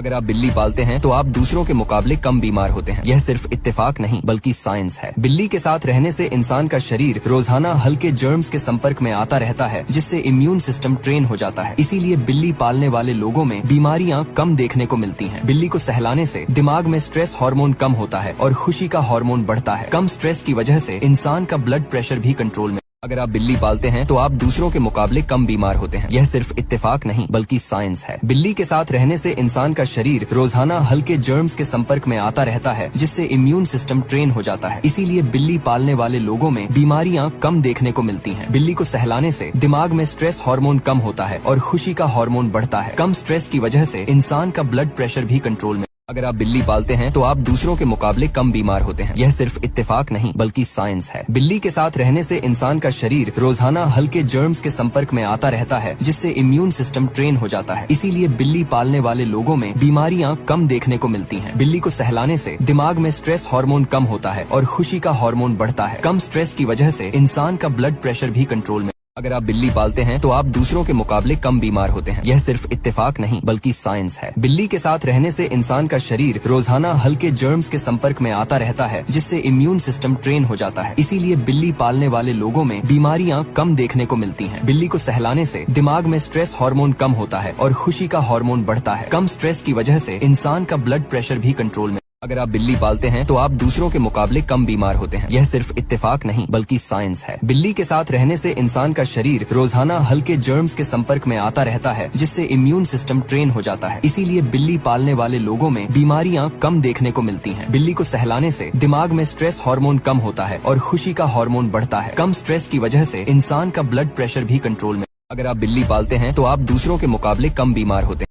अगर आप बिल्ली पालते हैं तो आप दूसरों के मुकाबले कम बीमार होते हैं। यह सिर्फ इत्तेफाक नहीं बल्कि साइंस है। बिल्ली के साथ रहने से इंसान का शरीर रोजाना हल्के जर्म्स के संपर्क में आता रहता है, जिससे इम्यून सिस्टम ट्रेन हो जाता है। इसीलिए बिल्ली पालने वाले लोगों में बीमारियां कम देखने को मिलती हैं। बिल्ली को सहलाने से दिमाग में स्ट्रेस हार्मोन कम होता है और खुशी का हार्मोन बढ़ता है। कम स्ट्रेस की वजह से इंसान का ब्लड प्रेशर भी कंट्रोल में। अगर आप बिल्ली पालते हैं तो आप दूसरों के मुकाबले कम बीमार होते हैं। यह सिर्फ इत्तेफाक नहीं बल्कि साइंस है। बिल्ली के साथ रहने से इंसान का शरीर रोजाना हल्के जर्म्स के संपर्क में आता रहता है, जिससे इम्यून सिस्टम ट्रेन हो जाता है। इसीलिए बिल्ली पालने वाले लोगों में बीमारियां कम देखने को मिलती हैं। बिल्ली को सहलाने से दिमाग में स्ट्रेस हार्मोन कम होता है और खुशी का हार्मोन बढ़ता है। कम स्ट्रेस की वजह से इंसान का ब्लड प्रेशर भी कंट्रोल में। अगर आप बिल्ली पालते हैं तो आप दूसरों के मुकाबले कम बीमार होते हैं। यह सिर्फ इत्तेफाक नहीं बल्कि साइंस है। बिल्ली के साथ रहने से इंसान का शरीर रोजाना हल्के जर्म्स के संपर्क में आता रहता है, जिससे इम्यून सिस्टम ट्रेन हो जाता है। इसीलिए बिल्ली पालने वाले लोगों में बीमारियां कम देखने को मिलती हैं। बिल्ली को सहलाने से दिमाग में स्ट्रेस हार्मोन कम होता है और खुशी का हार्मोन बढ़ता है। कम स्ट्रेस की वजह से इंसान का ब्लड प्रेशर भी कंट्रोल में। अगर आप बिल्ली पालते हैं तो आप दूसरों के मुकाबले कम बीमार होते हैं। यह सिर्फ इत्तेफाक नहीं बल्कि साइंस है। बिल्ली के साथ रहने से इंसान का शरीर रोजाना हल्के जर्म्स के संपर्क में आता रहता है, जिससे इम्यून सिस्टम ट्रेन हो जाता है। इसीलिए बिल्ली पालने वाले लोगों में बीमारियां कम देखने को मिलती हैं। बिल्ली को सहलाने से दिमाग में स्ट्रेस हार्मोन कम होता है और खुशी का हार्मोन बढ़ता है। कम स्ट्रेस की वजह से इंसान का ब्लड प्रेशर भी कंट्रोल में। अगर आप बिल्ली पालते हैं तो आप दूसरों के मुकाबले कम बीमार होते हैं। यह सिर्फ इत्तेफाक नहीं बल्कि साइंस है। बिल्ली के साथ रहने से इंसान का शरीर रोजाना हल्के जर्म्स के संपर्क में आता रहता है, जिससे इम्यून सिस्टम ट्रेन हो जाता है। इसीलिए बिल्ली पालने वाले लोगों में बीमारियां कम देखने को मिलती हैं। बिल्ली को सहलाने से दिमाग में स्ट्रेस हार्मोन कम होता है और खुशी का हार्मोन बढ़ता है। कम स्ट्रेस की वजह से इंसान का ब्लड प्रेशर भी कंट्रोल में। अगर आप बिल्ली पालते हैं तो आप दूसरों के मुकाबले कम बीमार होते हैं।